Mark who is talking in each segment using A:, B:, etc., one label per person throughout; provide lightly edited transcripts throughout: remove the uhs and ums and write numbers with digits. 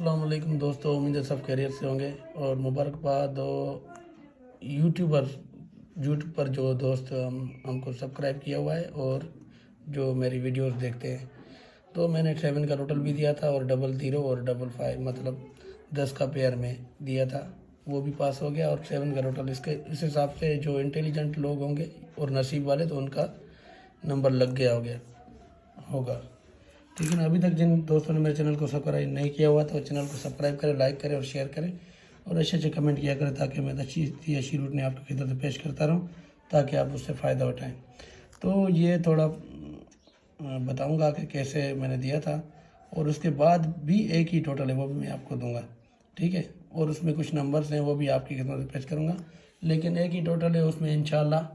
A: अस्सलाम वालेकुम दोस्तों, उम्मीद है सब खैरियत से होंगे। और मुबारकबाद यूट्यूब पर जो दोस्त हमको सब्सक्राइब किया हुआ है और जो मेरी वीडियोस देखते हैं। तो मैंने 7 का टोटल भी दिया था और 00 और 55 मतलब 10 का पेयर में दिया था, वो भी पास हो गया। और 7 का टोटल इस हिसाब से जो इंटेलिजेंट लोग होंगे और नसीब वाले, तो उनका नंबर लग गया होगा। ठीक है ना। अभी तक जिन दोस्तों ने मेरे चैनल को सब्सक्राइब नहीं किया हुआ तो चैनल को सब्सक्राइब करें, लाइक करें और शेयर करें और अच्छे अच्छे कमेंट किया करें, ताकि मैं अच्छी रूटीन आपकी खिदमत पेश करता रहूं, ताकि आप उससे फ़ायदा उठाएं। तो ये थोड़ा बताऊंगा कि कैसे मैंने दिया था, और उसके बाद भी एक ही टोटल है, वो भी मैं आपको दूंगा। ठीक है। और उसमें कुछ नंबर्स हैं, वो भी आपकी खिदमत में पेश करूँगा, लेकिन एक ही टोटल है। उसमें इंशाल्लाह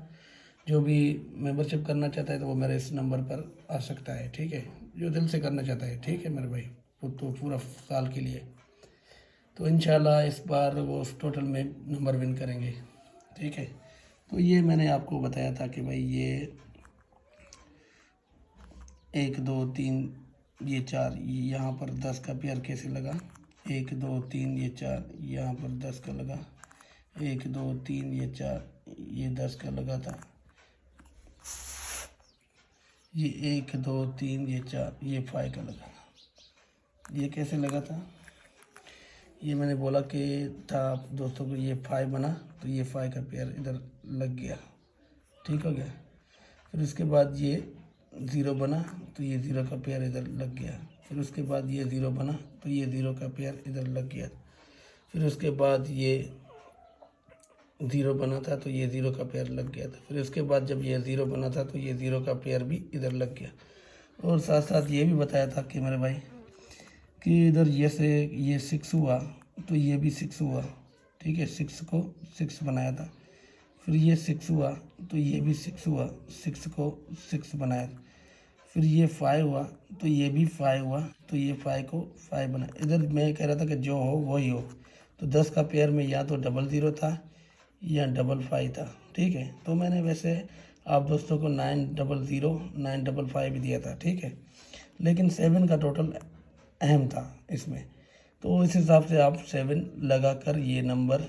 A: जो भी मेंबरशिप करना चाहता है तो वो मेरे इस नंबर पर आ सकता है। ठीक है, जो दिल से करना चाहता है। ठीक है मेरे भाई, वो तो पूरा साल के लिए। तो इंशाल्लाह इस बार वो उस टोटल में नंबर विन करेंगे। ठीक है। तो ये मैंने आपको बताया था कि भाई ये 1 2 3 ये 4 यहाँ पर 10 का पेयर कैसे लगा। 1 2 3 ये 4 यहाँ पर 10 का लगा। 1 2 3 ये 4 ये 10 का लगा था। ये 1 2 3 ये 4 ये 5 का लगा था। ये कैसे लगा था, ये मैंने बोला कि था दोस्तों को, ये 5 बना तो ये 5 का पेयर इधर लग गया। ठीक हो गया। फिर उसके बाद ये 0 बना तो ये 0 का पेयर इधर लग गया। फिर उसके बाद ये 0 बना तो ये 0 का पेयर इधर लग गया। फिर उसके बाद ये 0 बना था तो ये 0 का पेयर लग गया था। फिर उसके बाद जब ये 0 बना था तो ये 0 का पेयर भी इधर लग गया। और साथ साथ ये भी बताया था कि मेरे भाई कि इधर ये 6 हुआ तो ये भी 6 हुआ। ठीक है, 6 को 6 बनाया था। फिर ये 6 हुआ तो ये भी 6 हुआ, 6 को 6 बनाया। फिर ये 5 हुआ तो ये भी 5 हुआ, तो ये 5 को 5 बना। इधर मैं कह रहा था कि जो हो वही हो। तो 10 का पेयर में या तो 00 था या 55 था। ठीक है। तो मैंने वैसे आप दोस्तों को 900 955 भी दिया था। ठीक है, लेकिन 7 का टोटल अहम था इसमें, तो इस हिसाब से आप 7 लगा कर ये नंबर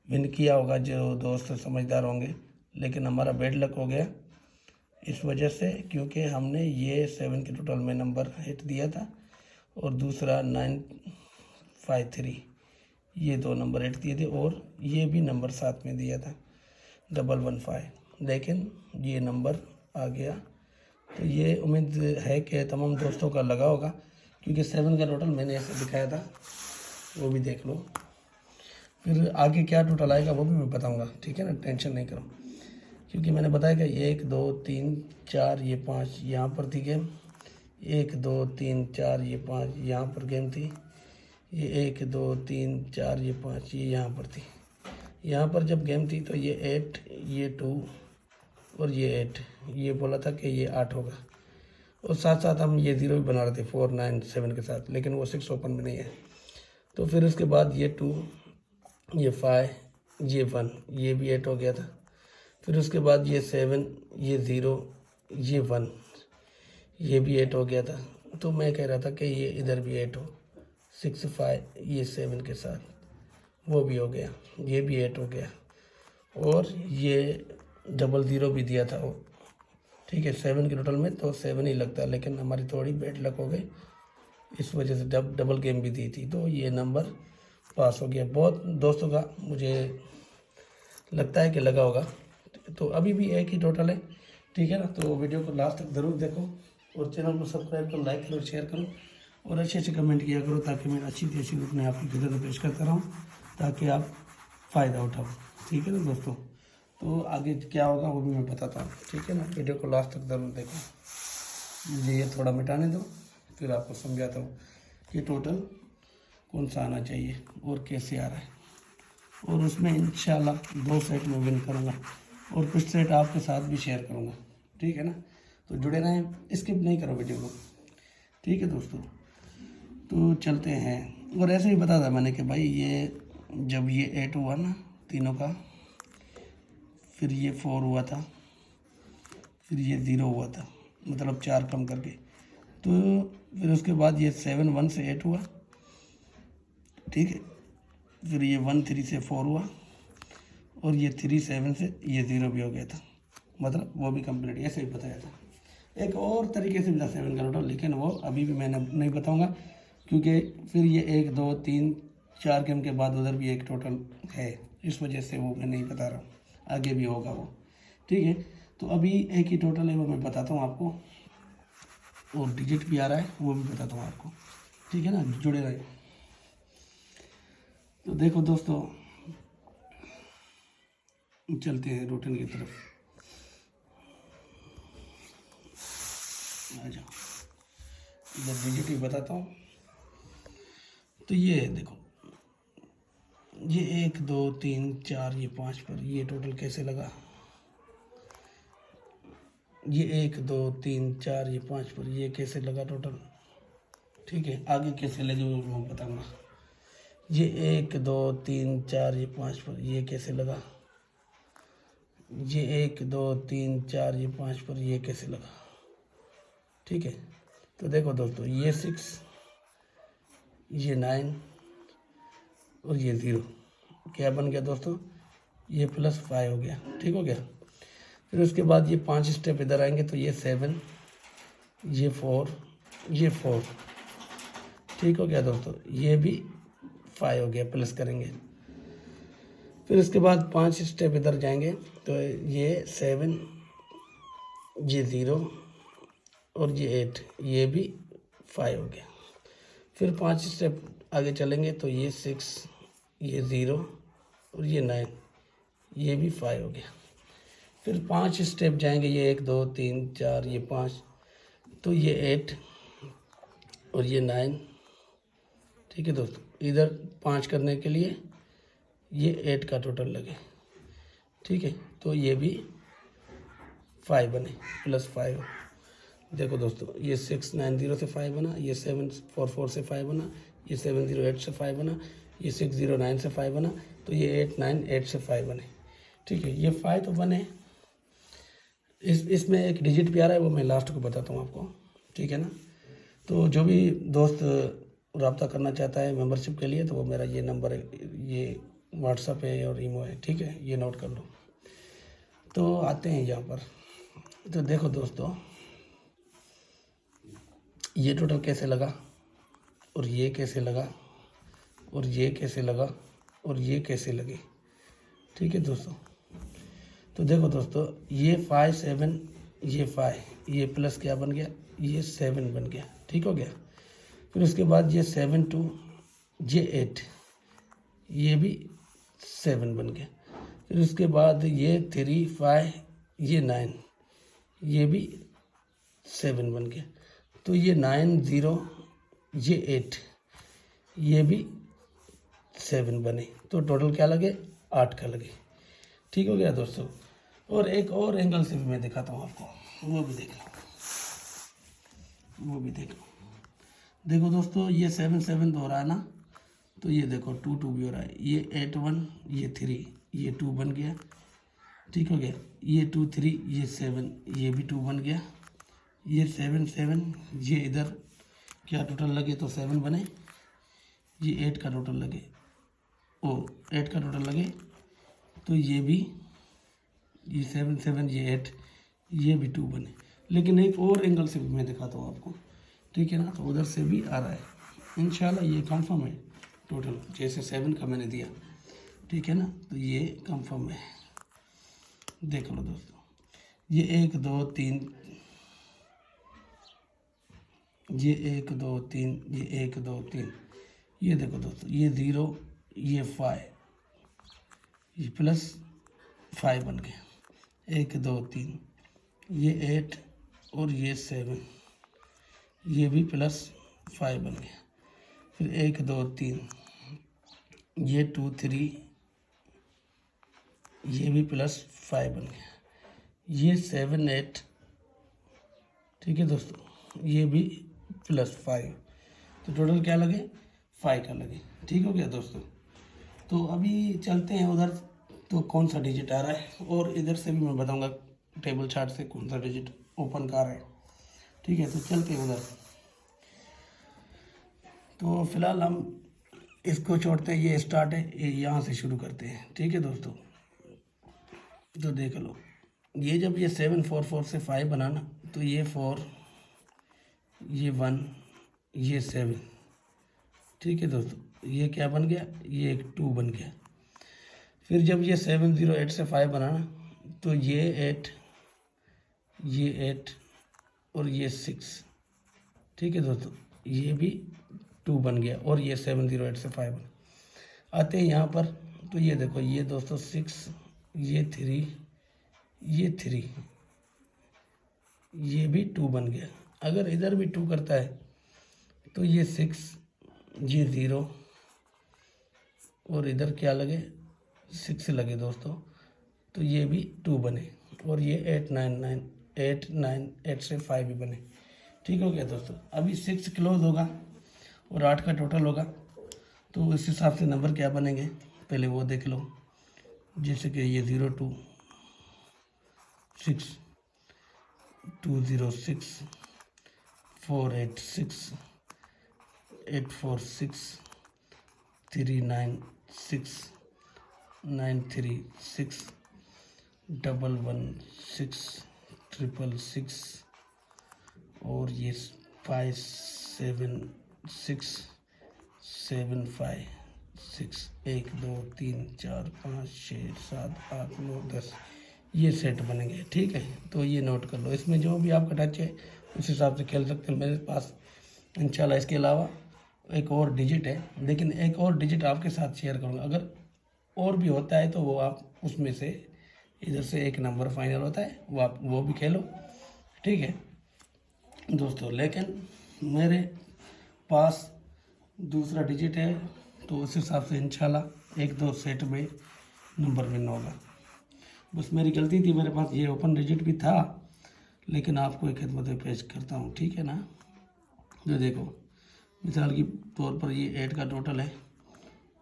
A: विन किया होगा जो दोस्त समझदार होंगे। लेकिन हमारा बेड लक हो गया इस वजह से, क्योंकि हमने ये 7 के टोटल में नंबर हिट दिया था और दूसरा 953 ये 2 नंबर हिट दिए थे, और ये भी नंबर साथ में दिया था 115, लेकिन ये नंबर आ गया। तो ये उम्मीद है कि तमाम दोस्तों का लगा होगा, क्योंकि 7 का टोटल मैंने ऐसे दिखाया था, वो भी देख लो। फिर आगे क्या टोटल आएगा वो भी मैं बताऊंगा। ठीक है ना, टेंशन नहीं करो, क्योंकि मैंने बताया कि 1 2 3 4 ये 5 यहाँ पर थी गेम। 1 2 3 4 ये 5 यहाँ पर गेम थी। ये 1 2 3 4 ये 5 ये यहाँ पर थी। यहाँ पर जब गेम थी तो ये 8 ये 2 और ये 8, ये बोला था कि ये 8 होगा। और साथ साथ हम ये 0 भी बना रहे थे 4 9 7 के साथ, लेकिन वो 6 ओपन में नहीं है। तो फिर उसके बाद ये 2 ये 5 ये 1 ये भी 8 हो गया था। फिर उसके बाद ये 7 ये 0 ये 1 ये भी 8 हो गया था। तो मैं कह रहा था कि ये इधर भी 8 हो। 6 5 ये 7 के साथ वो भी हो गया, ये भी 8 हो गया, और ये 00 भी दिया था वो। ठीक है, 7 के टोटल में तो 7 ही लगता है, लेकिन हमारी थोड़ी बेड लक हो गई, इस वजह से डबल गेम भी दी थी, तो ये नंबर पास हो गया। बहुत दोस्तों का मुझे लगता है कि लगा होगा। तो अभी भी एक ही टोटल है। ठीक है ना, तो वीडियो को लास्ट तक ज़रूर देखो और चैनल को सब्सक्राइब करो, लाइक करो, शेयर करो और अच्छे अच्छे कमेंट किया करो, ताकि मैं अच्छी रूप में आपकी खिदमत पेश करता रहूँ, ताकि आप फ़ायदा उठाओ। ठीक है ना दोस्तों, तो आगे क्या होगा वो भी मैं बताता हूँ। ठीक है ना, वीडियो को लास्ट तक ज़रूर देखो। मुझे ये थोड़ा मिटाने दो, फिर आपको समझाता हूँ कि टोटल कौन सा आना चाहिए और कैसे आ रहा है। और उसमें इंशाल्लाह 2 सेट में विन करूँगा और कुछ सेट आपके साथ भी शेयर करूँगा। ठीक है ना, तो जुड़े रहें, स्किप नहीं करो वीडियो को। ठीक है दोस्तों, तो चलते हैं। और ऐसे ही बता था मैंने कि भाई ये जब ये 8 हुआ ना तीनों का, फिर ये 4 हुआ था, फिर ये 0 हुआ था, मतलब 4 कम करके। तो फिर उसके बाद ये 7 1 से 8 हुआ, ठीक है। फिर ये 1 3 से 4 हुआ और ये 3 7 से ये 0 भी हो गया था, मतलब वो भी कंप्लीट ऐसे ही बताया था। एक और तरीके से भी था 7 का टोटल, लेकिन वो अभी भी मैं नहीं बताऊंगा, क्योंकि फिर ये 1 2 3 4 गेम के बाद उधर भी एक टोटल है, इस वजह से वो मैं नहीं बता रहा हूँ, आगे भी होगा वो। ठीक है, तो अभी एक ही टोटल है वो मैं बताता हूँ आपको, और डिजिट भी आ रहा है वो भी बताता हूँ आपको। ठीक है ना, जुड़े रहे। तो देखो दोस्तों, चलते हैं रूटीन की तरफ, आ जाओ, इधर डिजिट भी बताता हूँ। तो ये देखो, ये 1 2 3 4 ये 5 पर ये टोटल कैसे लगा, ये 1 2 3 4 ये 5 पर ये कैसे लगा टोटल। ठीक है, आगे कैसे लगे वो मैं बताऊंगा। ये 1 2 3 4 ये 5 पर ये कैसे लगा, ये 1 2 3 4 ये 5 पर ये कैसे लगा। ठीक है, तो देखो दोस्तों, ये 6 ये 9 और ये 0 क्या बन गया दोस्तों, ये +5 हो गया। ठीक हो गया। फिर उसके बाद ये 5 स्टेप इधर आएंगे, तो ये 7 ये 4 ये 4। ठीक हो गया दोस्तों, ये भी 5 हो गया, प्लस करेंगे। फिर उसके बाद 5 स्टेप इधर जाएंगे, तो ये 7 ये 0 और ये 8 ये भी 5 हो गया। फिर 5 स्टेप आगे चलेंगे, तो ये 6 ये 0 और ये 9 ये भी 5 हो गया। फिर 5 स्टेप जाएंगे, ये 1 2 3 4 ये 5, तो ये 8 और ये 9। ठीक है दोस्तों, इधर 5 करने के लिए ये 8 का टोटल लगे। ठीक है, तो ये भी 5 बने, +5। देखो दोस्तों, ये 6 9 0 से 5 बना, ये 7 4 4 से 5 बना, ये 7 0 8 से 5 बना, ये 6 0 9 से 5 बना, तो ये 8 9 8 से 5 बने। ठीक है, ये 5 तो बने। इसमें एक डिजिट भी आ रहा है, वो मैं लास्ट को बताता हूँ आपको। ठीक है ना, तो जो भी दोस्त रब्ता करना चाहता है मेंबरशिप के लिए, तो वो मेरा ये नंबर है, ये व्हाट्सअप है और ईमो है। ठीक है, ये नोट कर लो। तो आते हैं यहाँ पर, तो देखो दोस्तों, ये टोटल कैसे लगा, और ये कैसे लगा, और ये कैसे लगा, और ये कैसे लगे। ठीक है दोस्तों, तो देखो दोस्तों, ये 5 7 ये 5 ये प्लस क्या बन गया, ये 7 बन गया। ठीक हो गया। फिर उसके बाद ये 7 2 ये 8 ये भी 7 बन गया। फिर उसके बाद ये 3 5 ये 9 ये भी 7 बन गया। तो ये 9 0 ये 8 ये भी 7 बने, तो टोटल क्या लगे, 8 का लगे। ठीक हो गया दोस्तों। और एक और एंगल से भी मैं दिखाता हूँ आपको, वो भी देख लो, वो भी देख लो। देखो दोस्तों, ये 7 7 तो हो रहा है ना, तो ये देखो 2 2 भी हो रहा है, ये 8 1 ये 3 ये 2 बन गया। ठीक हो गया, ये 2 3 ये 7 ये भी 2 बन गया, ये 7 7 ये इधर क्या टोटल लगे, तो 7 बने, ये 8 का टोटल लगे, ओ 8 का टोटल लगे, तो ये भी ये 7 7 ये 8 ये भी 2 बने। लेकिन एक और एंगल से भी मैं दिखाता हूँ आपको। ठीक है ना, तो उधर से भी आ रहा है, इंशाल्लाह ये कंफर्म है टोटल, जैसे 7 का मैंने दिया। ठीक है ना, तो ये कंफर्म है। देख लो दोस्तों, ये 1 2 3 ये 1 2 3 ये 1 2 3 ये देखो दोस्तों, ये 0 ये 5 ये +5 बन गया। 1 2 3 ये 8 और ये 7 ये भी +5 बन गया। फिर 1 2 3 ये 2 3 ये भी +5 बन गया। ये 7 8 ठीक है दोस्तों, ये भी +5, तो टोटल क्या लगे, 5 का लगे। ठीक हो गया दोस्तों। तो अभी चलते हैं उधर, तो कौन सा डिजिट आ रहा है, और इधर से भी मैं बताऊंगा टेबल चार्ट से कौन सा डिजिट ओपन कर रहा है। ठीक है, तो चलते हैं उधर। तो फिलहाल हम इसको छोड़ते हैं, ये स्टार्ट है, ये यहाँ से शुरू करते हैं। ठीक है दोस्तों, तो देख लो, ये जब ये 7 4 4 से 5 बनाना, तो ये 4, ये 1, ये 7। ठीक है दोस्तों, ये क्या बन गया, ये एक 2 बन गया। फिर जब ये 7 0 8 से 5 बनाना, तो ये 8, ये 8 और ये 6। ठीक है दोस्तों, ये भी 2 बन गया और ये 7 0 8 से 5 बन। आते हैं यहाँ पर, तो ये देखो, ये दोस्तों 6, ये 3, ये 3, ये भी 2 बन गया। अगर इधर भी 2 करता है तो ये 6, ये 0 और इधर क्या लगे, 6 लगे दोस्तों, तो ये भी 2 बने और ये 8 9 8 से 5 भी बने। ठीक हो गया दोस्तों। अभी 6 क्लोज होगा और 8 का टोटल होगा, तो इस हिसाब से नंबर क्या बनेंगे पहले वो देख लो। जैसे कि ये 0 2 6 2 0 6 4 8 6 8 4 6 3 9 6 9 3 6 1 1 6 6 6 और ये 5 7 6 7 5 6 1 2 3 4 5 6 7 8 9 10, ये सेट बनेंगे। ठीक है, तो ये नोट कर लो। इसमें जो भी आपका टच है उस हिसाब से खेल सकते हैं। मेरे पास इंशाल्लाह इसके अलावा एक और डिजिट है, लेकिन एक और डिजिट आपके साथ शेयर करूँगा। अगर और भी होता है तो वो आप उसमें से इधर से एक नंबर फाइनल होता है, वो आप वो भी खेलो। ठीक है दोस्तों, लेकिन मेरे पास दूसरा डिजिट है, तो उस हिसाब से इंशाल्लाह 1-2 सेट में नंबर विन होगा। बस मेरी गलती थी, मेरे पास ये ओपन डिजिट भी था, लेकिन आपको एक खिदमत पेश करता हूँ। ठीक है ना, ये देखो, मिसाल के तौर पर ये 8 का टोटल है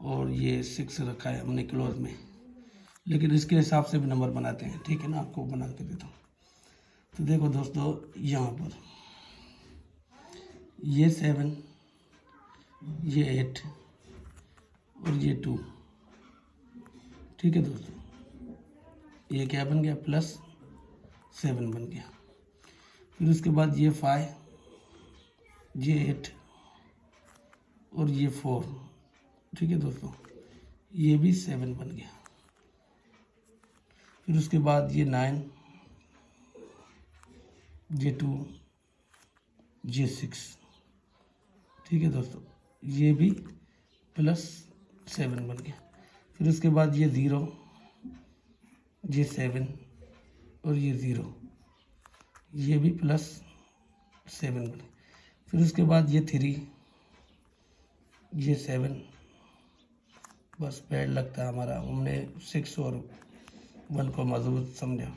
A: और ये 6 रखा है हमने क्लोज में, लेकिन इसके हिसाब से भी नंबर बनाते हैं। ठीक है ना, आपको बना के देता हूँ। तो देखो दोस्तों, यहाँ पर ये 7, ये 8 और ये 2। ठीक है दोस्तों, ये क्या बन गया, +7 बन गया। फिर उसके बाद ये 5, ये 8 और ये 4। ठीक है दोस्तों, ये भी 7 बन गया। फिर उसके बाद ये 9, ये 2, ये 6। ठीक है दोस्तों, ये भी +7 बन गया। फिर उसके बाद ये 0, ये 7 और ये 0, ये भी +7 बने। फिर उसके बाद ये 3, ये 7, बस पैड लगता है हमारा, हमने 6 और 1 को मजबूत समझा,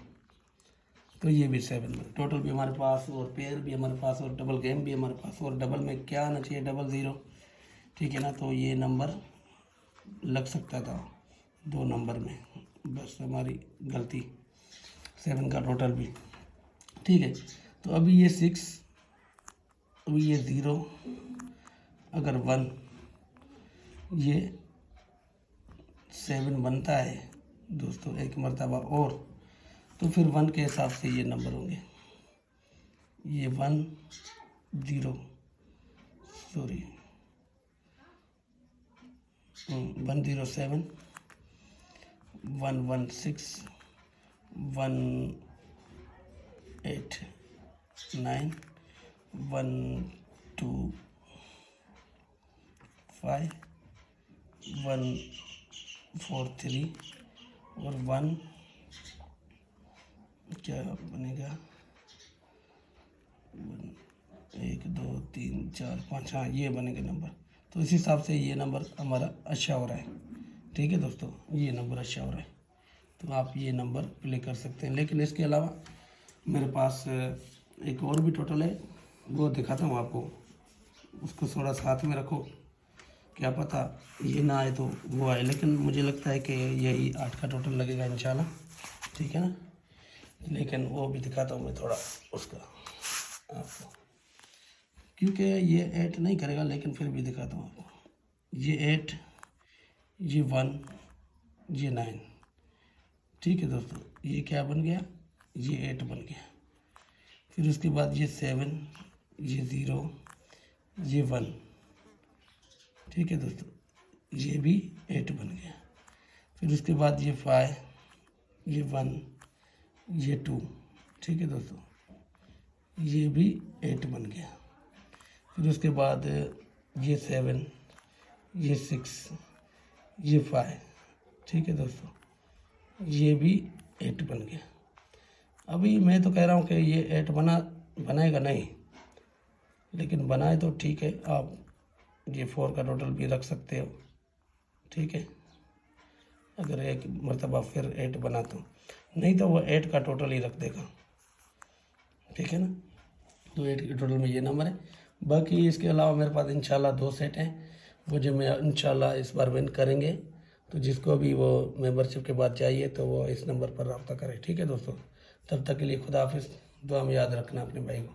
A: तो ये भी 7 बने। टोटल भी हमारे पास और पेयर भी हमारे पास और डबल गेम भी हमारे पास, और डबल में क्या आना चाहिए, 00। ठीक है ना, तो ये नंबर लग सकता था 2 नंबर में, बस हमारी गलती, 7 का टोटल भी। ठीक है, तो अभी ये 6, अभी ये 0, अगर 1, ये 7 बनता है दोस्तों एक मरतबा और, तो फिर 1 के हिसाब से ये नंबर होंगे। ये 1 0 सॉरी 107 116 189 125 143 और 1 क्या बनेगा, 1 2 3 4 5, हाँ ये बनेगा नंबर। तो इस हिसाब से ये नंबर हमारा अच्छा हो रहा है। ठीक है दोस्तों, ये नंबर अच्छा हो रहा है, तो आप ये नंबर प्ले कर सकते हैं। लेकिन इसके अलावा मेरे पास एक और भी टोटल है, वो दिखाता हूँ आपको, उसको थोड़ा साथ में रखो, क्या पता ये ना आए तो वो आए, लेकिन मुझे लगता है कि यही 8 का टोटल लगेगा इंशाल्लाह। ठीक है ना, लेकिन वो भी दिखाता हूँ मैं थोड़ा उसका आपको, क्योंकि ये ऐड नहीं करेगा, लेकिन फिर भी दिखाता हूँ आपको। ये 8, ये 1, ये 9। ठीक है दोस्तों, ये क्या बन गया, ये 8 बन गया। फिर उसके बाद ये 7, ये 0, ये 1। ठीक है दोस्तों, ये भी 8 बन गया। फिर उसके बाद ये 5, ये 1, ये 2। ठीक है दोस्तों, ये भी 8 बन गया। फिर उसके बाद ये 7, ये 6, ये 5। ठीक है दोस्तों, ये भी 8 बन गया। अभी मैं तो कह रहा हूँ कि ये 8 बनाएगा नहीं, लेकिन बनाए तो ठीक है। आप ये 4 का टोटल भी रख सकते हो। ठीक है, अगर एक मरतबा फिर 8 बना तो, नहीं तो वो 8 का टोटल ही रख देगा। ठीक है ना, तो 8 के टोटल में ये नंबर है। बाकी इसके अलावा मेरे पास इंशाल्लाह 2 सेट हैं, वो जो मैं इंशाल्लाह इस बार विन करेंगे। तो जिसको भी वो मेंबरशिप के बाद चाहिए तो वो इस नंबर पर रब्ता करें। ठीक है दोस्तों, तब तक के लिए खुदा हाफिज़। दुआ में याद रखना अपने भाई को।